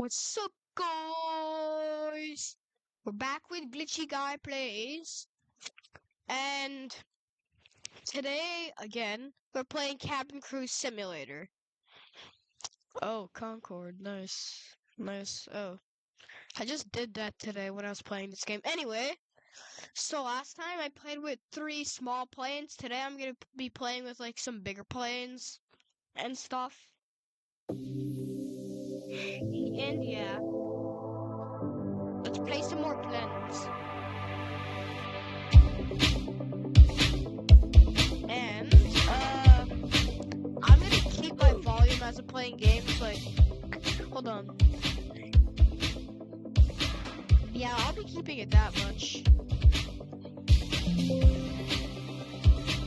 What's up, guys? We're back with Glitchy Guy Plays, and today, again, we're playing Cabin Crew Simulator. Oh, Concord, nice. Nice. Oh, I just did that today when I was playing this game. Anyway, so last time I played with 3 small planes. Today I'm gonna be playing with, like, some bigger planes and stuff. And yeah, let's play some more planes. And, I'm gonna keep my volume as I'm playing games, like, hold on. Yeah, I'll be keeping it that much.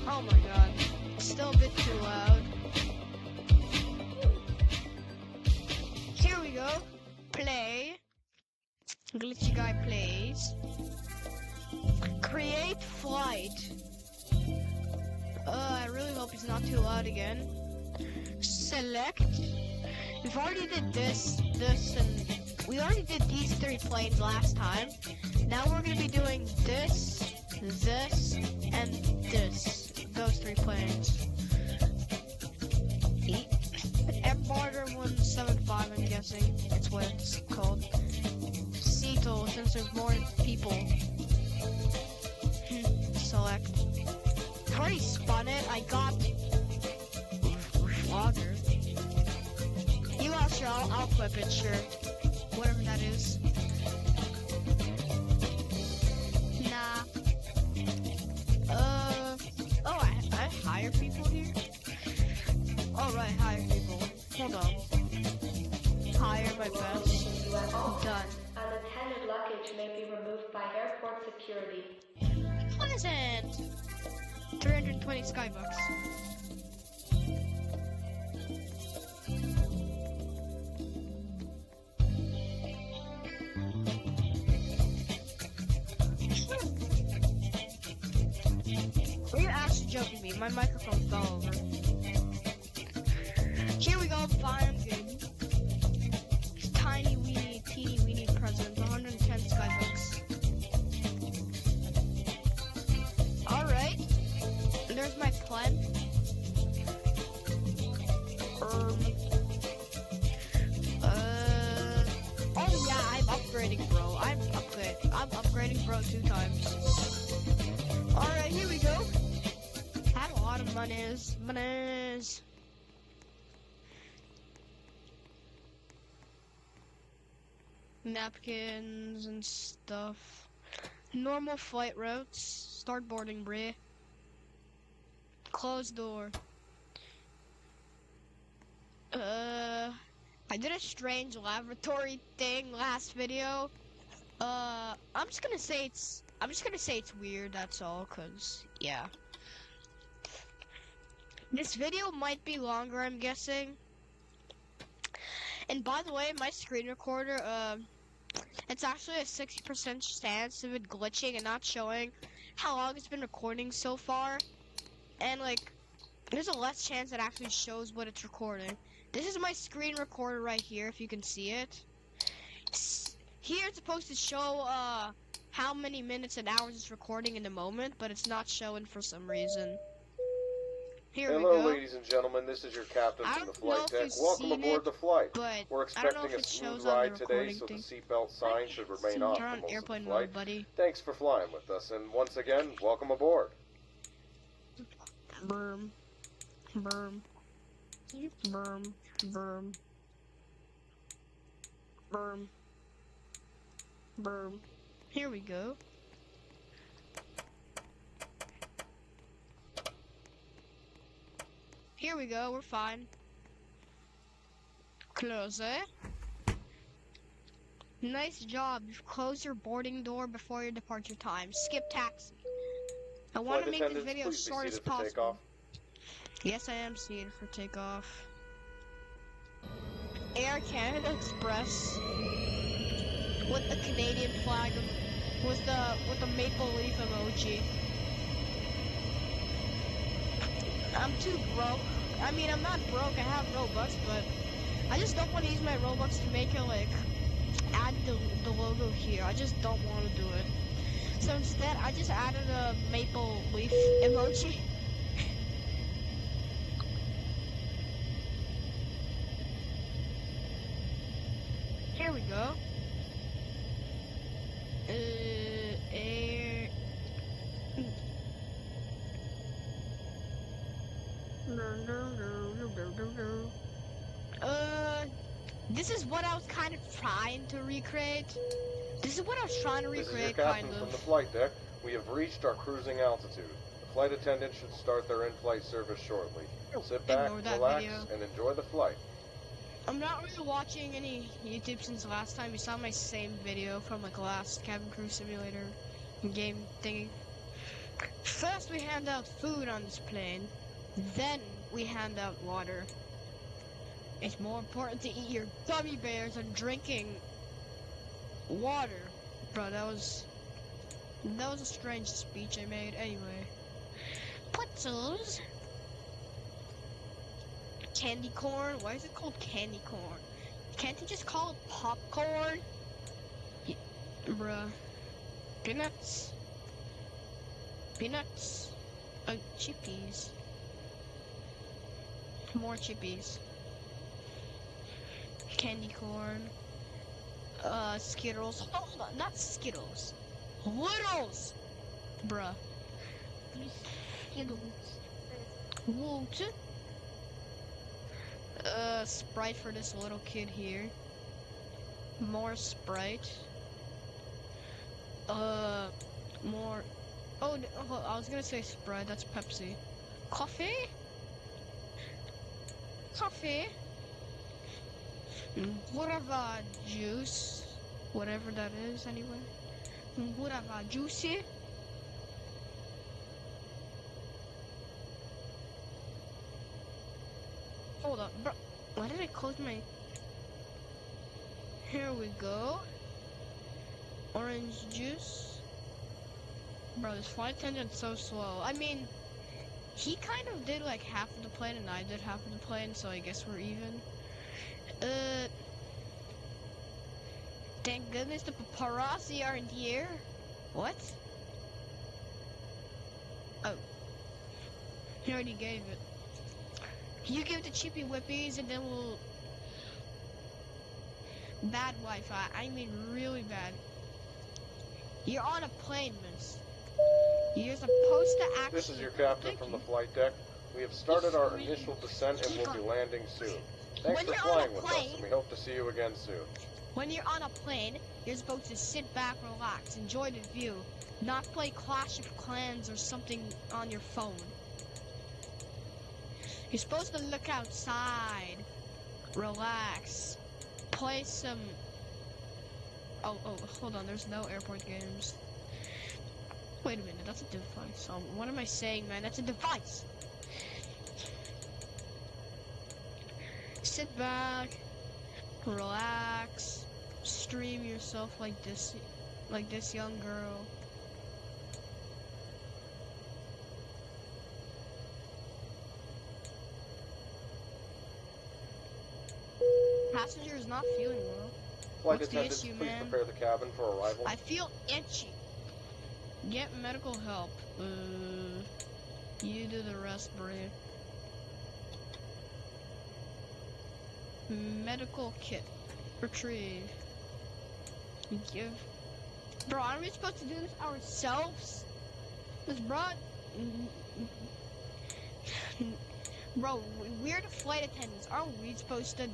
Oh my god. Still a bit too loud. Here we go. Play. Glitchy Guy plays. Create flight. I really hope it's not too loud again. Select. We've already did this, and we already did these 3 planes last time. Now we're gonna be doing this, and this. Those 3 planes. Border 175, I'm guessing. It's what it's called. Seattle, since there's more people. Select. I already spun it. I got Vlogger. You are sure, I'll clip it, sure. Whatever that is. Nah. Oh, I hire people here? Alright, hire people. Hold on. Hire my best. Done. Unattended luggage may be removed by airport security. Pleasant! 320 skybucks. Are you actually joking me? My microphone fell over. Here we go, fine, good. Tiny weeny, teeny weeny present, 110 skybucks. Alright. There's my plan. Oh yeah, I'm upgrading, bro. I'm upgrading, bro, 2 times. Alright, here we go. I have a lot of monies. Napkins and stuff. Normal flight routes. Start boarding, Brie. Close door. I did a strange laboratory thing last video. I'm just gonna say it's weird, that's all, cause yeah. This video might be longer, I'm guessing. And by the way, my screen recorder, it's actually a 60% chance of it glitching and not showing how long it's been recording so far. And like, there's a less chance it actually shows what it's recording. This is my screen recorder right here, if you can see it. Here it's supposed to show how many minutes and hours it's recording in the moment, but it's not showing for some reason. Here we go. Hello, ladies and gentlemen. This is your captain from the flight deck. Welcome aboard the flight. We're expecting a smooth ride today, so the seatbelt sign should remain off for most of the flight. Buddy. Thanks for flying with us, and once again, welcome aboard. Burm. Burm. Burm. Burm. Burm. Burm. Here we go. Here we go, we're fine. Close it. Nice job. You've closed your boarding door before your departure time. Skip taxi. I want to make this video as short as possible. Yes, I am seated for takeoff. Air Canada Express with the Canadian flag with the maple leaf emoji. I'm too broke. I mean, I'm not broke. I have Robux, but I just don't want to use my Robux to make it like add the logo here. I just don't want to do it. So instead, I just added a maple leaf emoji. Here we go. This is what I was kind of trying to recreate. This is what I was trying to recreate, This is your captain from the flight deck. We have reached our cruising altitude. The flight attendant should start their in-flight service shortly. Sit back, relax, and enjoy the flight. I'm not really watching any YouTube since last time. You saw my same video from like last cabin crew simulator game thingy. First we hand out food on this plane, then we hand out water. It's more important to eat your gummy bears than drinking water. Bro, that was a strange speech I made. Anyway, pretzels, candy corn. Why is it called candy corn? Can't you just call it popcorn? Yeah, bruh. Peanuts. Chippies. More chippies. Candy corn. Skittles. Hold on, not Skittles. Littles! Bruh. Skittles. Water. Sprite for this little kid here. More Sprite. More. Oh, I was gonna say Sprite, that's Pepsi. Coffee? Whatever juice. Whatever that is, anyway. Whatever juicy. Hold up, bro. Why did I close my... Here we go. Orange juice. Bro, this flight attendant's so slow. I mean, he kind of did like half of the plane and I did half of the plane, so I guess we're even. Thank goodness the paparazzi are in the air. What? Oh. He already gave it. You give the chippy whippies and then we'll... Bad Wi-Fi. I mean really bad. You're on a plane, miss. You're supposed to actually... This is your captain from the flight deck. We have started our initial descent and will be landing soon. Thanks for flying with us, and we hope to see you again soon. When you're on a plane, you're supposed to sit back, relax, enjoy the view, not play Clash of Clans or something on your phone. You're supposed to look outside, relax, play some... Oh, hold on, there's no airport games. Wait a minute, that's a device. What am I saying, man? That's a device! Sit back, relax, stream yourself like this young girl. Passenger is not feeling well. Flight What's attendants, the issue, please man? prepare the cabin for arrival. I feel itchy. Get medical help. You do the rest, Bray. Medical kit. Retrieve. Give. Bro, aren't we supposed to do this ourselves? This brought... Bro, we're the flight attendants. Aren't we supposed to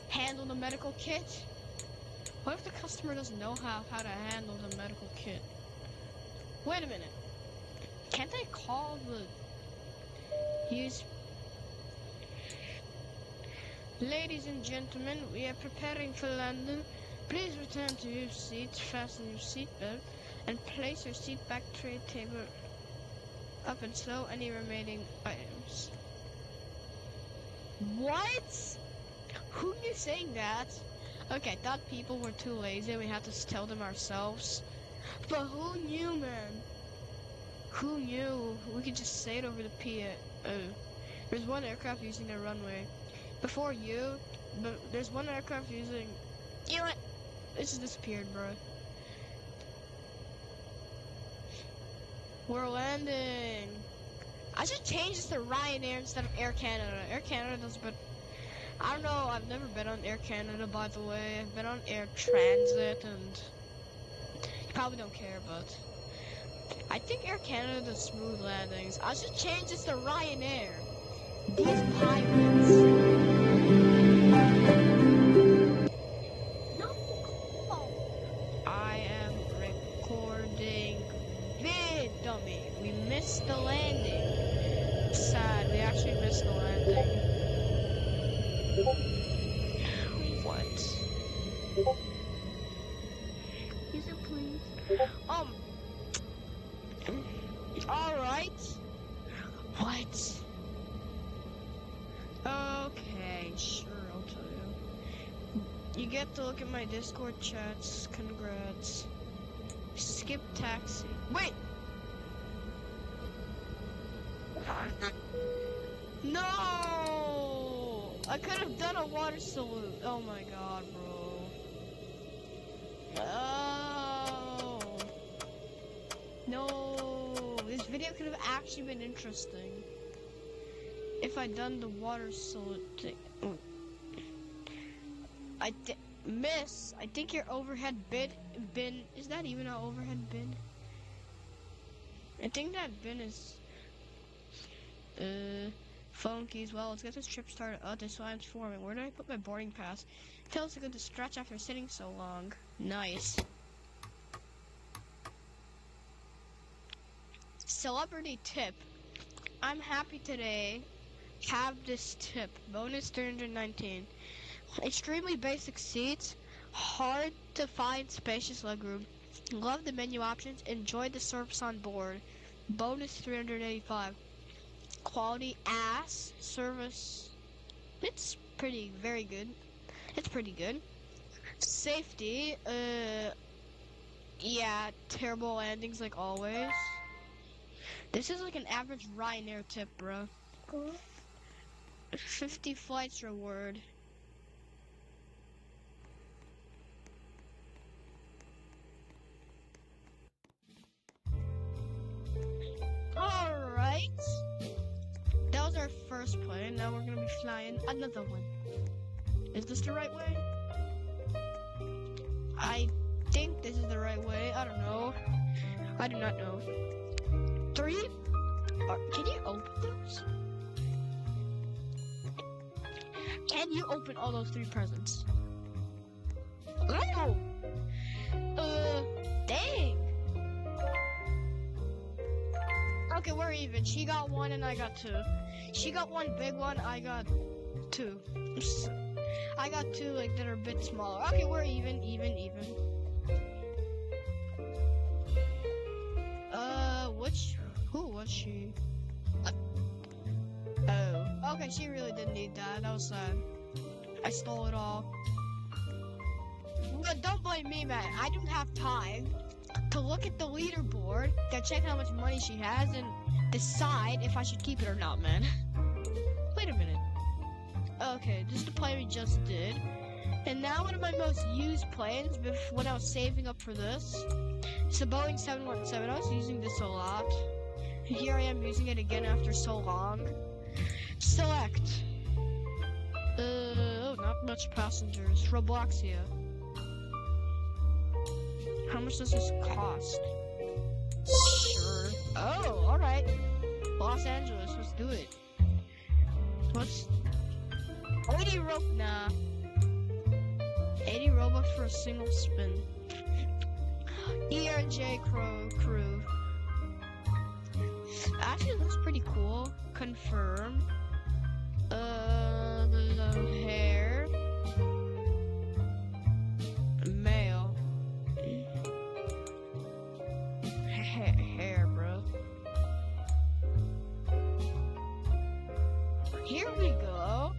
handle the medical kit? What if the customer doesn't know how to handle the medical kit? Wait a minute. Can't they call the... Use... Ladies and gentlemen, we are preparing for London. Please return to your seats, fasten your seatbelt, and place your seat back tray table up and stow any remaining items. What? Who knew saying that? Okay, I thought people were too lazy and we had to tell them ourselves. But who knew, man? Who knew? We could just say it over the PA. There's one aircraft using the runway. Before you, but there's one aircraft using. You know what? This has disappeared, bro. We're landing. I should change this to Ryanair instead of Air Canada. Air Canada does, but I don't know. I've never been on Air Canada, by the way. I've been on Air Transit, and you probably don't care, but I think Air Canada does smooth landings. I should change this to Ryanair. These pirates. No. I am recording vid, dummy. We missed the landing. Sad. We actually missed the landing. What? Is it please? Alright. What? Okay, sure, I'll tell you. You get to look at my Discord chats. Congrats. Skip taxi. Wait! No! I could have done a water salute. Oh my god, bro. Oh. No. This video could have actually been interesting if I'd done the water salute thing. Miss, I think your overhead bin, is that even an overhead bin? I think that bin is, phone keys. Well, let's get this trip started. Oh, this line's forming. Where did I put my boarding pass? It feels good to stretch after sitting so long. Nice. Celebrity tip. I'm happy today. Have this tip. Bonus 319. Extremely basic seats. Hard to find spacious legroom. Love the menu options. Enjoy the service on board. Bonus 385. Quality ass. Service. It's very good. It's pretty good. Safety. Yeah, terrible landings like always. This is like an average Ryanair tip, bro. 50 flights reward. Alright. That was our first plane. Now we're gonna be flying another one. Is this the right way? I think this is the right way. I don't know. I do not know. 3? Can you open those? Can you open all those 3 presents? No! Dang! Okay, we're even. She got 1 and I got 2. She got 1 big one, I got 2. I got 2 like that are a bit smaller. Okay, we're even. Who was she? Oh, okay, she really didn't need that. That was sad. I stole it all. But don't blame me, man. I don't have time to look at the leaderboard, to check how much money she has, and decide if I should keep it or not, man. Wait a minute. Okay, this is the plane we just did. And now one of my most used planes when I was saving up for this. It's the Boeing 717. I was using this a lot. Here I am using it again after so long. Select. Oh, not much passengers. Robloxia. How much does this cost? Sure. Oh, alright. Los Angeles, let's do it. What's 80 nah. 80 Robux for a single spin. ERJ crew. Actually, it looks pretty cool. Confirm. The hair. Male. Hair, bro. Here we go.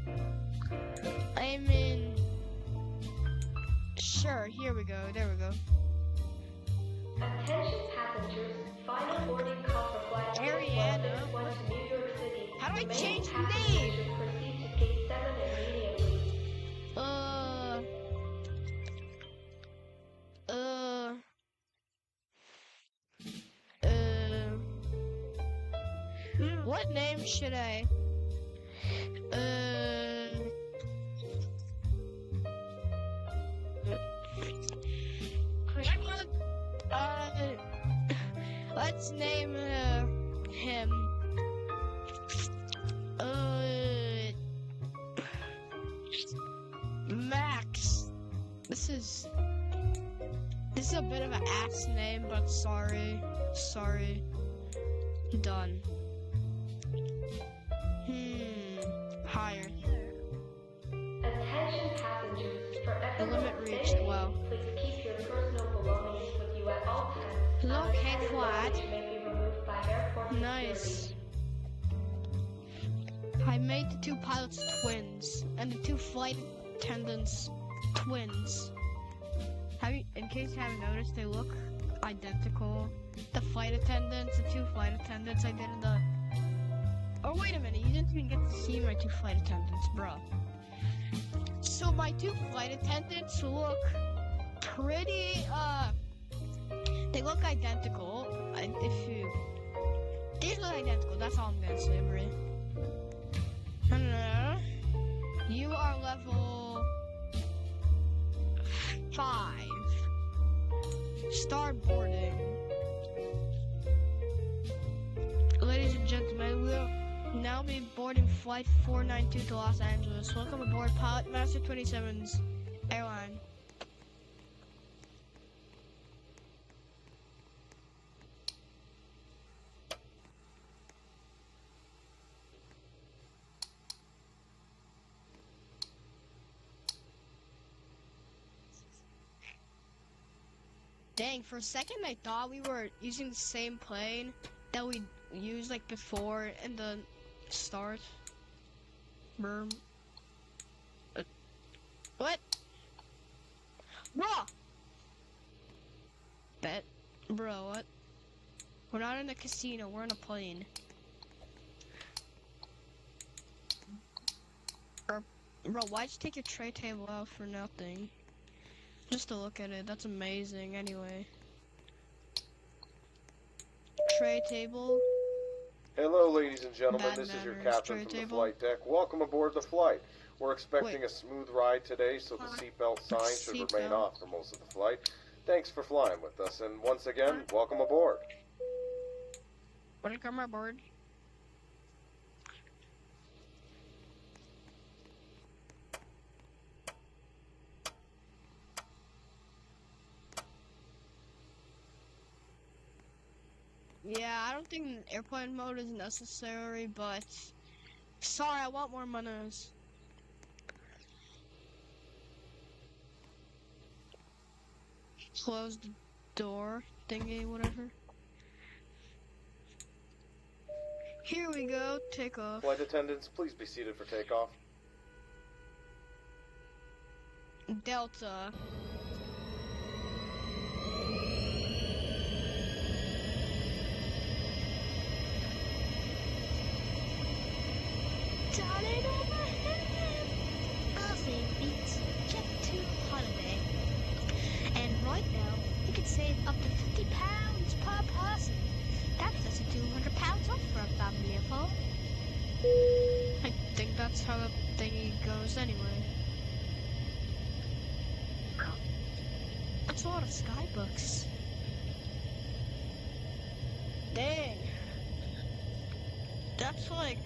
I mean, sure, here we go. There we go. Attention passengers, final boarding call for flight Ariana. one to New York City. How do I change the Passengers name? should proceed to gate 7 immediately. What name should I? Let's name him. Max. This is a bit of an ass name, but sorry. Done. Higher. Attention passengers, for The limit everyone's reached. safety, Well. please keep your personal belongings with you at all times. Locate flat. Luggage may be removed by airport Nice. I made the 2 pilots twins and the 2 flight attendants twins. In case you haven't noticed, they look identical. The 2 flight attendants I did in the... Oh, wait a minute, you didn't even get to see my 2 flight attendants, bro. So my 2 flight attendants look pretty, they look identical. They look identical, that's all I'm gonna say, Marie. You are level 5. Start boarding. Ladies and gentlemen, we'll now be boarding flight 492 to Los Angeles. Welcome aboard Pilot Master 27's airline. Dang, for a second I thought we were using the same plane that we used like before in the start. What? Bro! Bro, what? We're not in a casino, we're in a plane. Bro, why'd you take your tray table out for nothing? Just to look at it, that's amazing anyway. Tray table. Hello, ladies and gentlemen, this is your captain from the flight deck. Welcome aboard the flight. We're expecting a smooth ride today, so the seatbelt sign should remain off for most of the flight. Thanks for flying with us, and once again, welcome aboard. Welcome aboard. Yeah, I don't think airplane mode is necessary, but sorry, I want more manners. Close the door thingy, whatever. Here we go, take off. Flight attendants, please be seated for takeoff. Delta. Darling overhead. Buzzing beats. Jet to holiday. And right now, you can save up to £50 per person. That's just £200 off for a family of 4. I think that's how the thingy goes anyway. That's a lot of skybooks. Dang. That's like...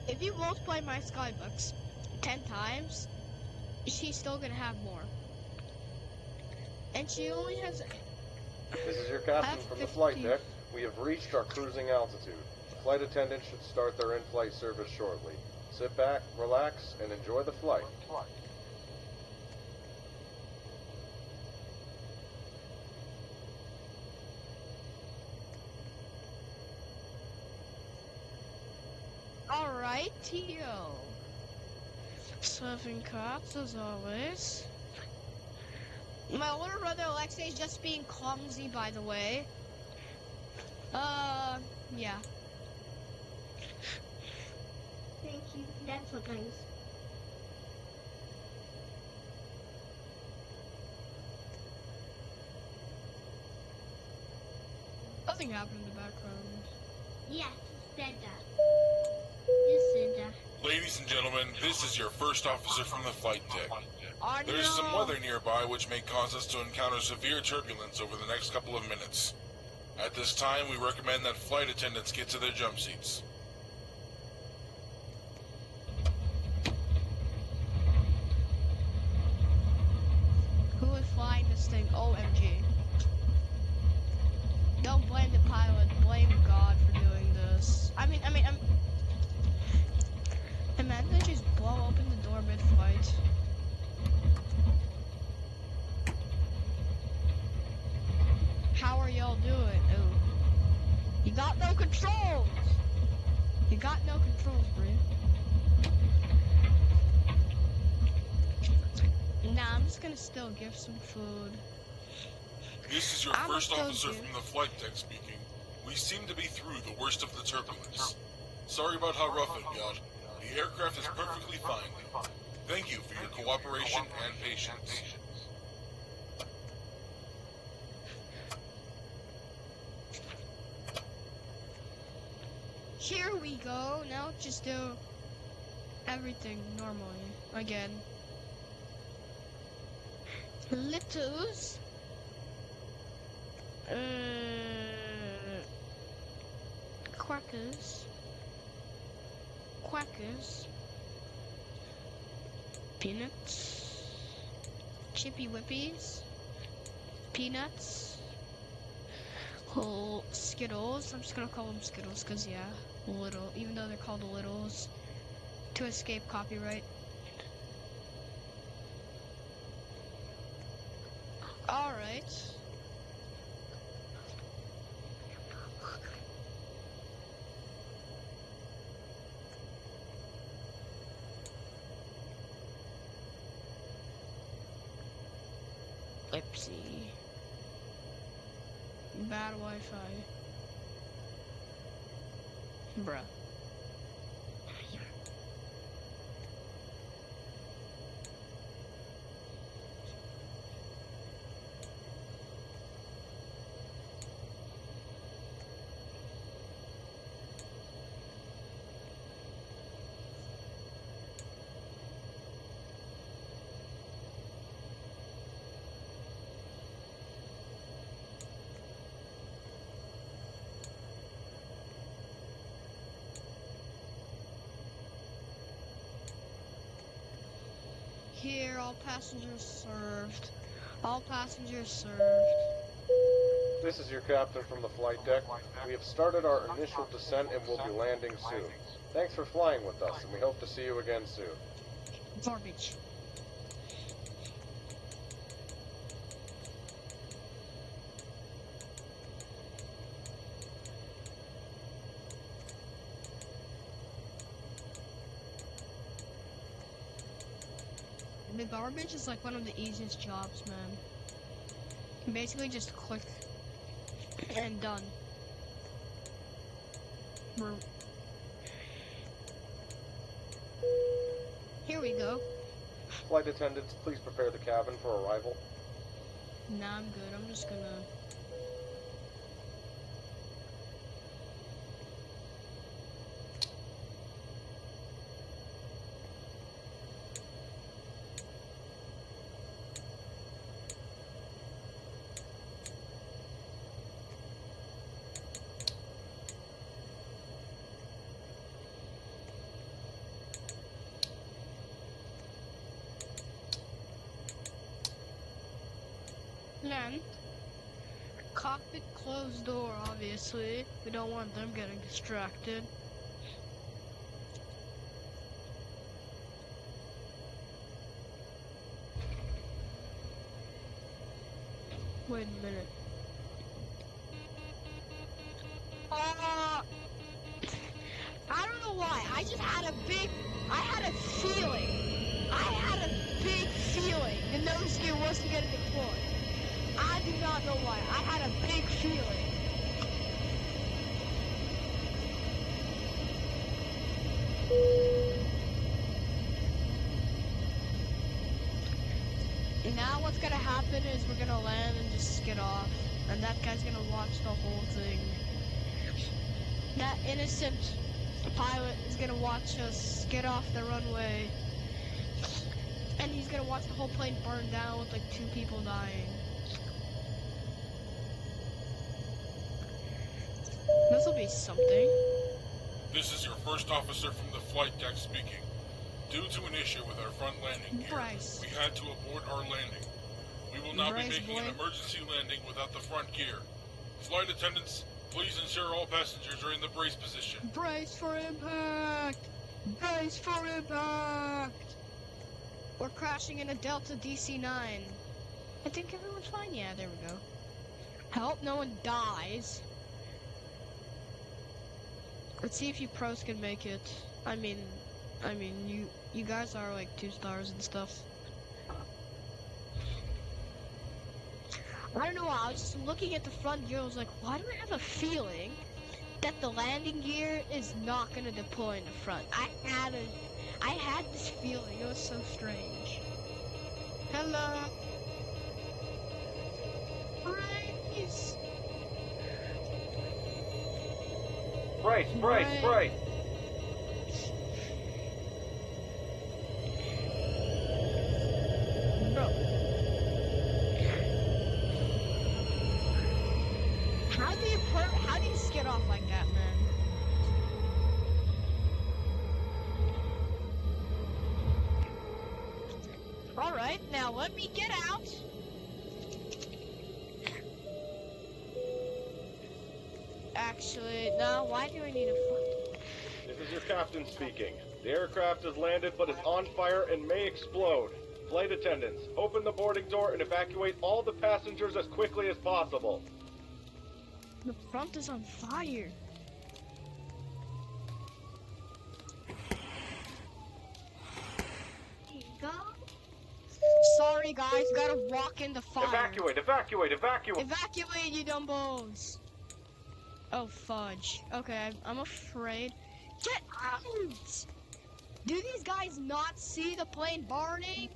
If you multiply my skybooks 10 times, she's still gonna have more. And she only has... This is your captain from the flight deck. We have reached our cruising altitude. The flight attendants should start their in-flight service shortly. Sit back, relax, and enjoy the flight. Alright, Tio. Serving cards as always. My older brother Alexei is just being clumsy, by the way. Yeah. Thank you. That's what nice. Nothing happened in the background. Yes, Santa. Yes, Santa. Ladies and gentlemen, this is your first officer from the flight deck. Oh There is some no! weather nearby which may cause us to encounter severe turbulence over the next couple of minutes. At this time, we recommend that flight attendants get to their jump seats. Who is flying this thing? OMG. Don't blame the pilot, blame God for doing this. Imagine they just blow open the door mid-flight. How are y'all doing? Oh. You got no controls! You got no controls, bro. Nah, I'm just gonna still give some food. This is your I'm first still officer good. from the flight deck speaking. We seem to be through the worst of the turbulence. Sorry about how rough it got. The aircraft is perfectly fine. Thank you for your cooperation and patience. Here we go. Now just do everything normally again. Littles. Quackers. Quackers. Peanuts. Chippy Whippies. Peanuts. Whole Skittles. I'm just gonna call them Skittles because, yeah, little. Even though they're called Littles. To escape copyright. Alright. Oopsie. Bad Wi-Fi. Bruh. Here, all passengers served. All passengers served. This is your captain from the flight deck. We have started our initial descent and will be landing soon. Thanks for flying with us, and we hope to see you again soon. Garbage. The garbage is like one of the easiest jobs, man. You can basically just click and done. Here we go. Flight attendants, please prepare the cabin for arrival. Nah, I'm good. I'm just gonna... Then, cockpit closed door, obviously. We don't want them getting distracted. Wait a minute. I don't know why. I had a big feeling the nose gear wasn't gonna deploy. I do not know why. I had a big feeling. Now what's gonna happen is we're gonna land and just skid off. And that guy's gonna watch the whole thing. that innocent pilot is gonna watch us get off the runway. And he's gonna watch the whole plane burn down with like 2 people dying. This'll be something. This is your first officer from the flight deck speaking. Due to an issue with our front landing gear, Bryce. we had to abort our landing. We will now Bryce, be making boy. an emergency landing without the front gear. Flight attendants, please ensure all passengers are in the brace position. Brace for impact! Brace for impact! We're crashing in a Delta DC-9. I think everyone's fine. Yeah, there we go. I hope no one dies. Let's see if you pros can make it. I mean, you guys are like 2 stars and stuff. I don't know, I was just looking at the front gear, I was like, why do I have a feeling that the landing gear is not gonna deploy in the front? I had this feeling, it was so strange. Hello? Brace! Brace! Bro. How do you skid off like that, man? Alright, now let me get out. Actually, no, why do I need a This is your captain speaking. The aircraft has landed but is on fire and may explode. Flight attendants, open the boarding door and evacuate all the passengers as quickly as possible. The front is on fire. Here you go. Sorry guys, gotta walk in the fire. Evacuate! Evacuate, you dumbos! Oh, fudge. Okay, I'm afraid. Get out! Do these guys not see the plane burning?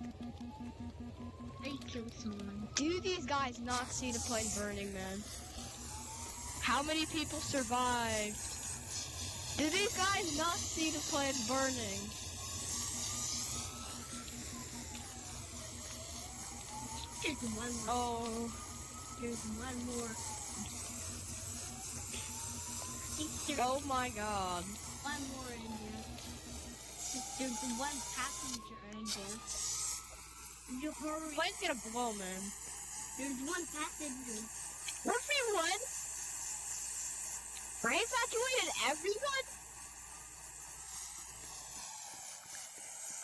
I killed someone. Do these guys not see the plane burning, man? How many people survived? Do these guys not see the plane burning? There's one more. Oh. There's one more. I think there's Oh my god. one more in there. There's one passenger in there. You hurry. Plane's gonna blow, man. There's one passenger. Everyone? I evacuated everyone?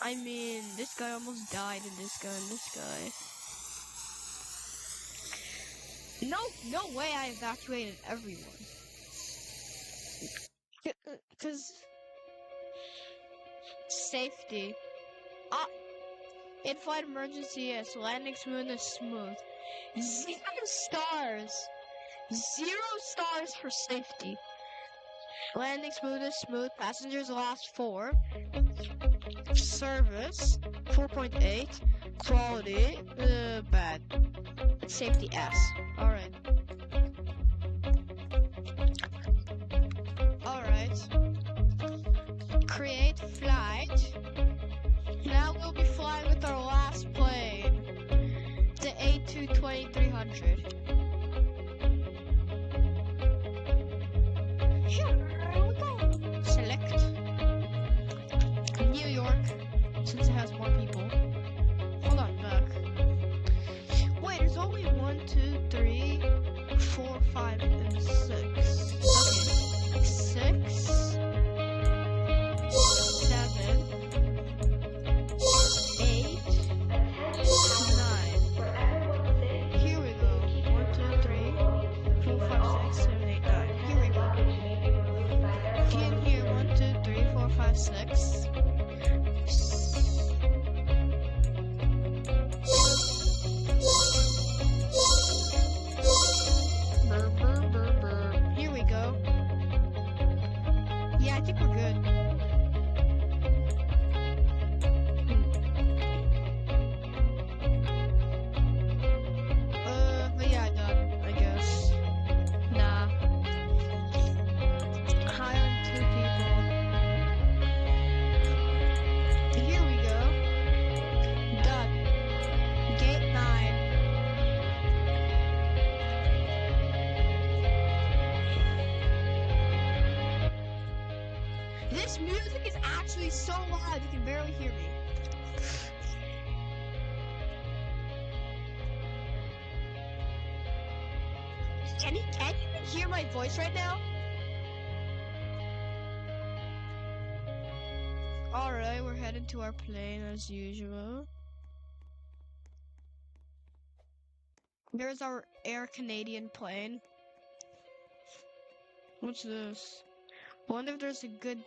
I mean, this guy almost died, and this guy, and this guy. No way I evacuated everyone. Cause safety. In-flight emergency, yes. Landing smoothness, smooth. 0 stars. 0 stars for safety. Landing smoothness, smooth. Passengers last 4. Service 4.8. Quality bad. Safety S. Alright. Alright. Create flight. Now we'll be flying with our last plane. The A22300. Here we go. Select New York, since it has more people. Hold on, back. Wait, there's only 1, 2, 3, 4, 5, and 6. Okay, 6, 7, 8, 9. Here we go. actually so loud you can barely hear me. Can you even hear my voice right now? Alright, we're heading to our plane as usual. There's our Air Canadian plane. What's this? Wonder if there's a good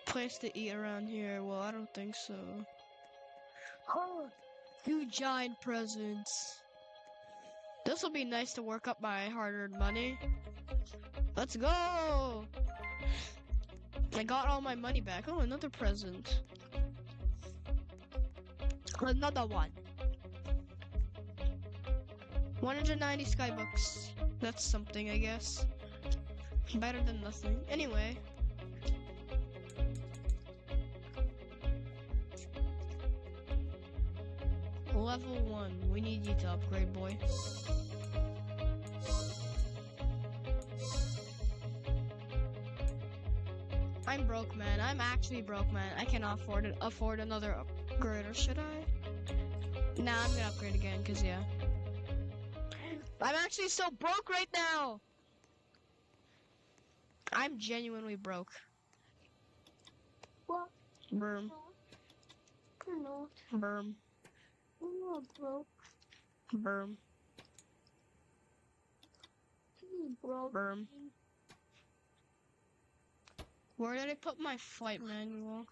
place to eat around here. Well, I don't think so. Oh, 2 giant presents. This will be nice to work up my hard-earned money. Let's go! I got all my money back. Oh, another present. Another one. 190 skybucks. That's something, I guess. Better than nothing. Anyway. Level 1. We need you to upgrade, boy. I'm broke, man. I'm actually broke, man. I cannot afford another upgrade, or should I? Nah, I'm gonna upgrade again, cause yeah. I'm actually so broke right now! I'm genuinely broke. What? Berm. No. Berm. I'm not broke. Berm. I'm broke. Berm. Where did I put my flight manual?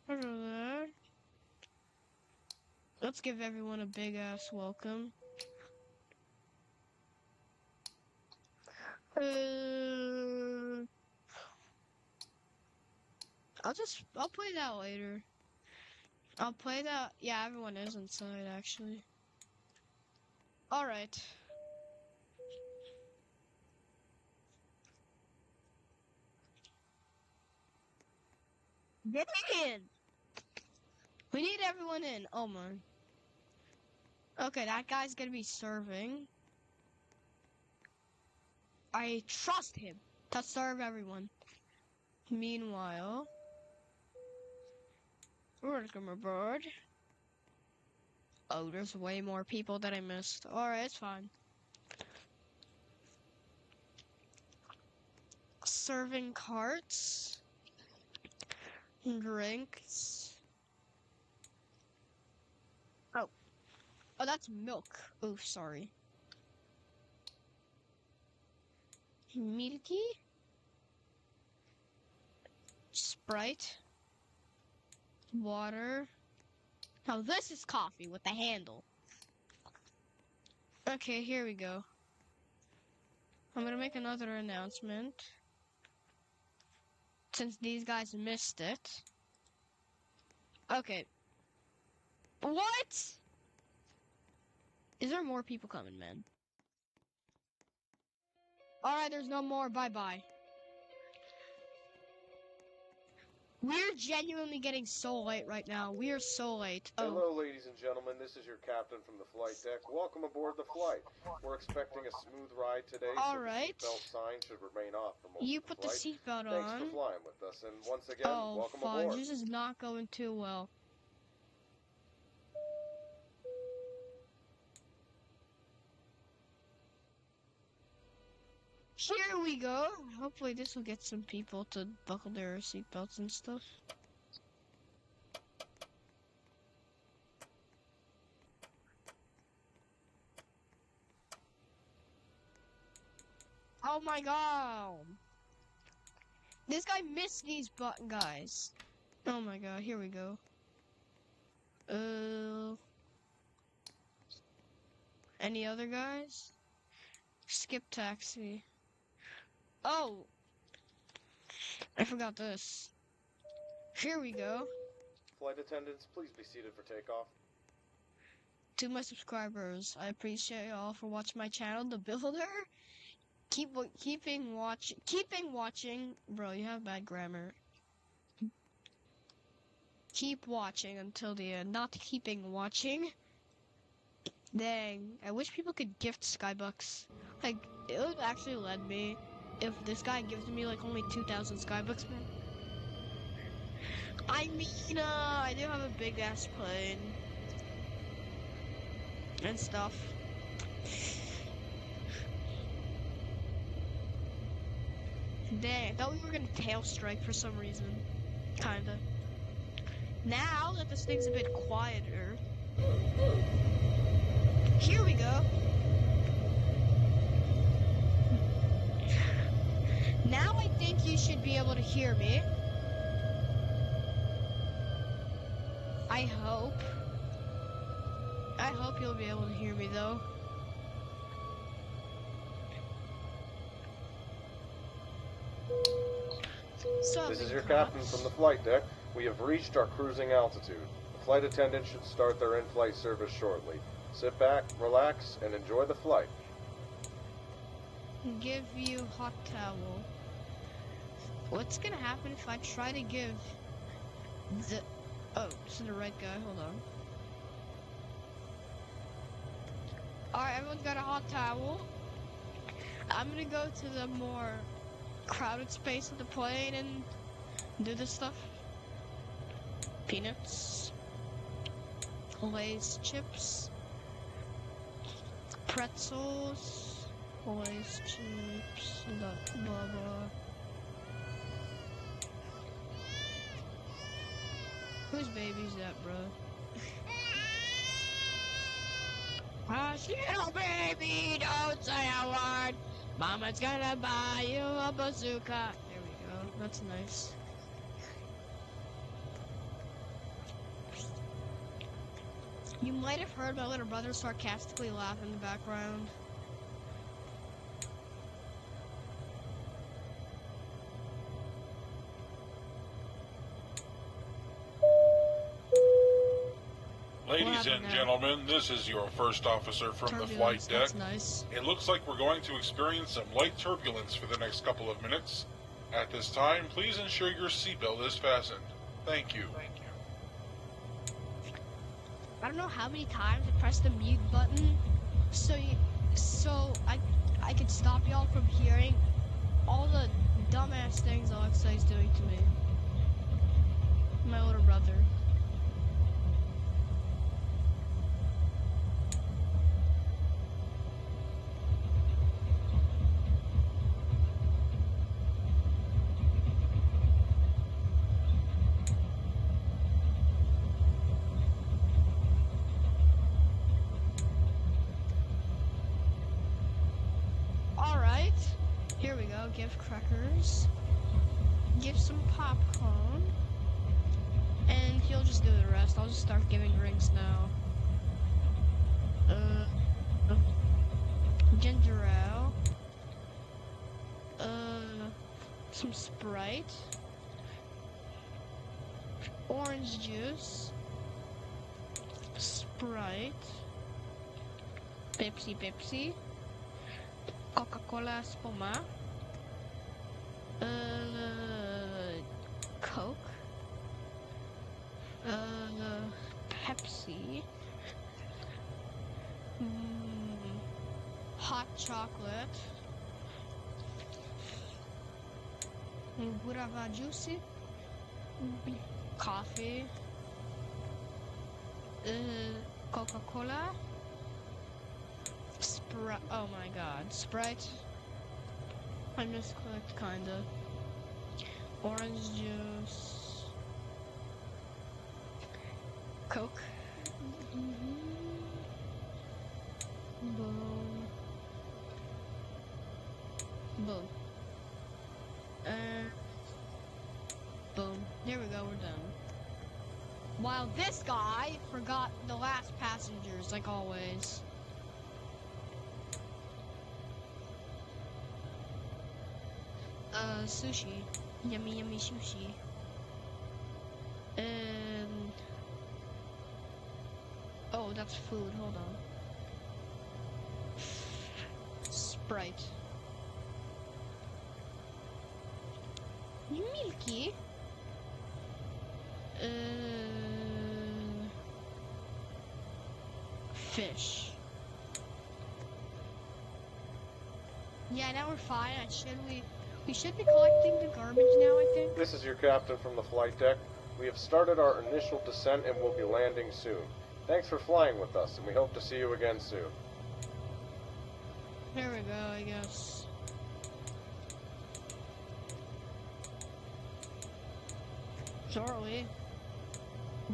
Hello there. Let's give everyone a big ass welcome. I'll play that later. I'll play that. Yeah, everyone is inside actually. Alright. Get in! We need everyone in. Oh my. Okay, that guy's gonna be serving. I trust him to serve everyone. Meanwhile, welcome aboard. Oh, there's way more people that I missed. Alright, it's fine. Serving carts. Drinks. Oh. Oh, that's milk. Oh, sorry. Milky? Sprite. Water. Now this is coffee with the handle. Okay, here we go. I'm gonna make another announcement. Since these guys missed it. Okay. What? Is there more people coming, man? Alright, there's no more. Bye-bye. We're genuinely getting so late right now. We are so late. Oh. Hello, ladies and gentlemen. This is your captain from the flight deck. Welcome aboard the flight. We're expecting a smooth ride today, so the seatbelt sign should remain off for most You of the put the flight. seatbelt on. Thanks for flying with us, and once again, welcome fudge. aboard. This is not going too well. Here we go. Hopefully this will get some people to buckle their seatbelts and stuff. Oh my god. This guy missed these button guys. Oh my god, here we go. Any other guys? Skip taxi. Oh! I forgot this. Here we go. Flight attendants, please be seated for takeoff. To my subscribers, I appreciate y'all for watching my channel, The Builder. Keeping watching. Bro, you have bad grammar. Keep watching until the end, not keeping watching. Dang, I wish people could gift Skybucks. Like, it would actually lend me if this guy gives me like only 2,000 Skybucks, man. I mean, I do have a big ass plane and stuff. Dang, I thought we were gonna tail strike for some reason. Kinda. Now that this thing's a bit quieter, here we go. Now I think you should be able to hear me. I hope. I hope you'll be able to hear me though. This is your captain from the flight deck. We have reached our cruising altitude. The flight attendant should start their in-flight service shortly. Sit back, relax, and enjoy the flight. Give you hot towel. What's gonna happen if I try to give the... Oh, this is the right guy, hold on. Alright, everyone's got a hot towel. I'm gonna go to the more crowded space of the plane and do this stuff. Peanuts. Lay's chips. Pretzels. Lay's chips. Blah blah. Whose baby's that, bro? Hush, little baby, don't say a word. Mama's gonna buy you a bazooka. There we go. That's nice. You might have heard my little brother sarcastically laugh in the background. Ladies and gentlemen, this is your first officer from the flight deck. That's nice. It looks like we're going to experience some light turbulence for the next couple of minutes. At this time, please ensure your seatbelt is fastened. Thank you. I don't know how many times I pressed the mute button so I could stop y'all from hearing all the dumbass things Alexei's doing to me. My little brother. Alright, here we go. Give crackers. Give some popcorn. And he'll just do the rest. I'll just start giving drinks now. Ginger ale. Some Sprite. Orange juice. Sprite. Pepsi. Coca-Cola Spuma. Coke. Pepsi. Hot chocolate. Guava juice. Coffee. Coca-Cola. Sprite. Oh my god. Sprite. I misclicked, kinda. Orange juice. Coke. Boom. Boom. Boom. There we go, we're done. While this guy forgot the last passengers, like always. Sushi. Yummy sushi. Oh, that's food, hold on. Sprite. Milky. Fish. Yeah, now we're fine. We should be collecting the garbage now, I think. This is your captain from the flight deck. We have started our initial descent and will be landing soon. Thanks for flying with us, and we hope to see you again soon. Here we go, I guess. Shortly.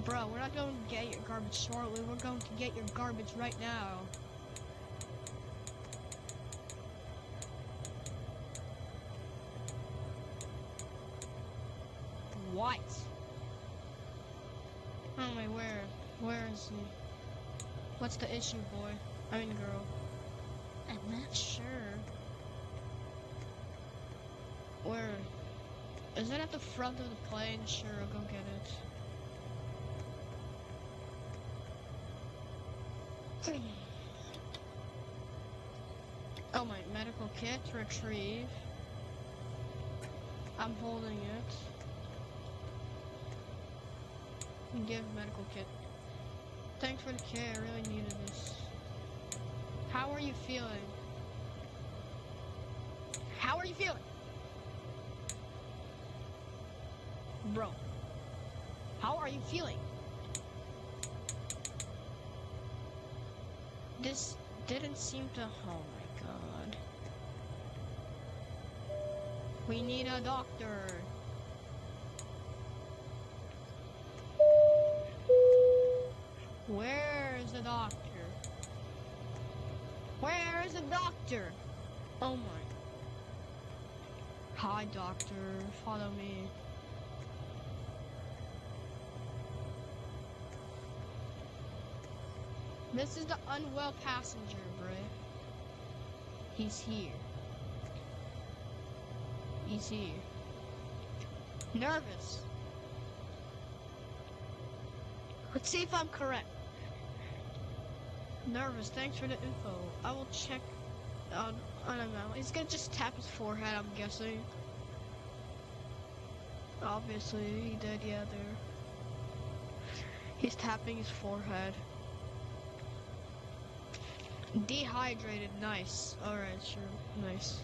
Bro, we're not going to get your garbage shortly. We're going to get your garbage right now. What? Oh my, where is he? What's the issue, boy? I mean, girl. I'm not sure. Where? Is it at the front of the plane? Sure, I'll go get it. Oh, my medical kit, retrieve. I'm holding it. Give medical kit. Thanks for the care, I really needed this. How are you feeling? How are you feeling? Bro. How are you feeling? This didn't seem to... Oh my god. We need a doctor. Where is the doctor? Where is the doctor? Oh my. Hi, doctor. Follow me. This is the unwell passenger, bro. He's here. He's here. Nervous. Let's see if I'm correct. Nervous, thanks for the info. I will check on him out. He's gonna just tap his forehead, I'm guessing. Obviously, he did, yeah, there. He's tapping his forehead. Dehydrated, nice. Alright, sure, nice.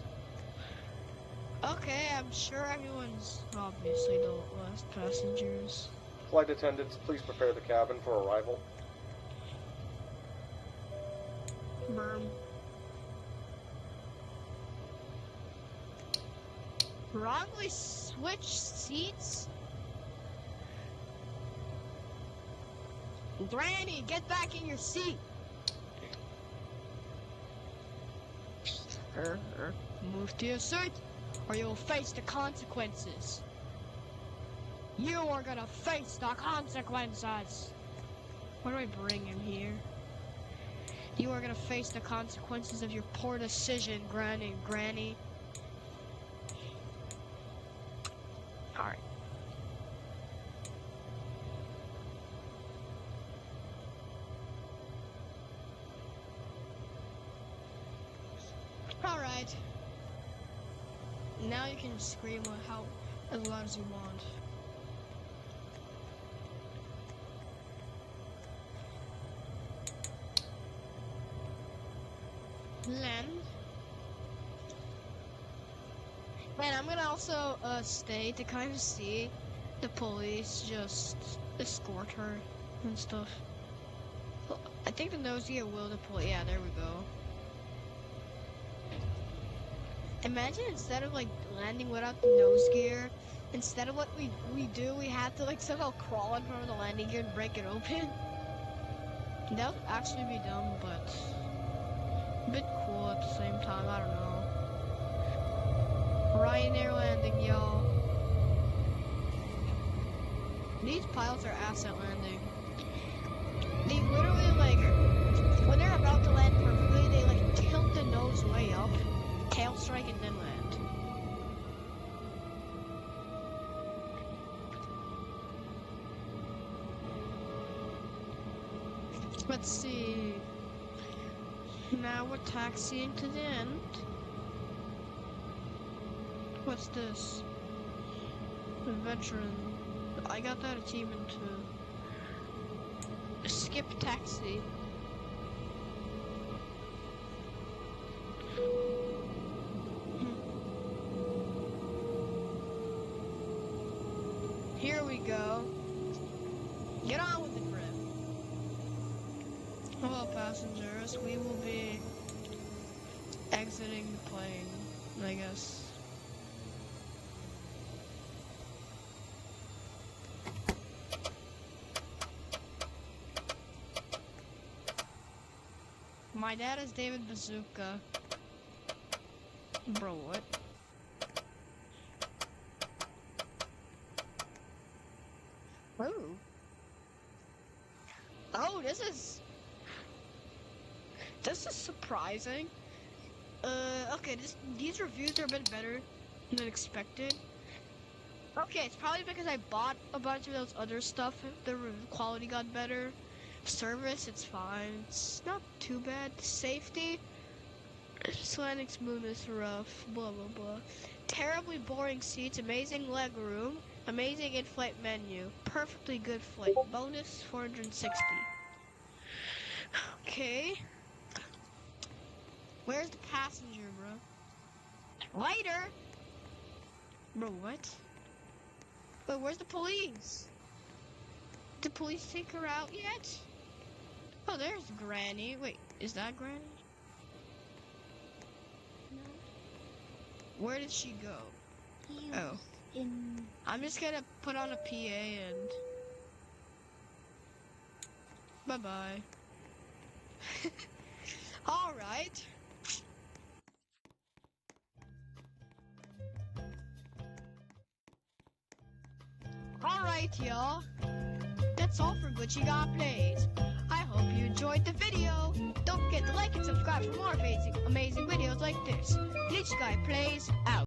Okay, I'm sure everyone's obviously the last passengers. Flight attendants, please prepare the cabin for arrival. Berm. Wrongly switched seats? Granny, get back in your seat! Move to your seat, or you will face the consequences. You are gonna face the consequences! Why do I bring him here? You are gonna face the consequences of your poor decision, Granny. Alright. Alright. Now you can scream as loud as you want. Land. And I'm gonna also stay to kind of see the police just escort her and stuff. I think the nose gear will deploy. Yeah, there we go. Imagine instead of like landing without the nose gear, instead of what we do, we have to like somehow crawl in front of the landing gear and break it open. That would actually be dumb, but a bit cool at the same time. I don't know. Ryanair landing, y'all. These pilots are asset landing. They literally like, when they're about to land perfectly, they like tilt the nose way up, tail strike, and then land. Let's see. Now we're taxiing to the end. What's this? A veteran. I got that achievement too. Skip taxi. Here we go. Get on with the trip. Hello, passengers. We will be exiting the plane, I guess. My dad is David Bazooka. Bro, what? Oh. Oh, this is surprising. Okay, these reviews are a bit better than expected. Okay, it's probably because I bought a bunch of those other stuff. The quality got better. Service, it's fine. It's not too bad. Safety, landing smoothness rough. Blah blah blah. Terribly boring seats. Amazing leg room. Amazing in-flight menu. Perfectly good flight. Bonus 460. Okay. Where's the passenger, bro? Later. Bro, what? Wait, where's the police? Did the police take her out yet? Oh, there's Granny. Wait, is that Granny? No. Where did she go? He Oh. was in. I'm just gonna put on a PA and... Bye-bye. Alright. Alright, y'all. That's all for Glitchy God Plays. I hope you enjoyed the video. Don't forget to like and subscribe for more amazing videos like this. Glitchy Guy Plays out.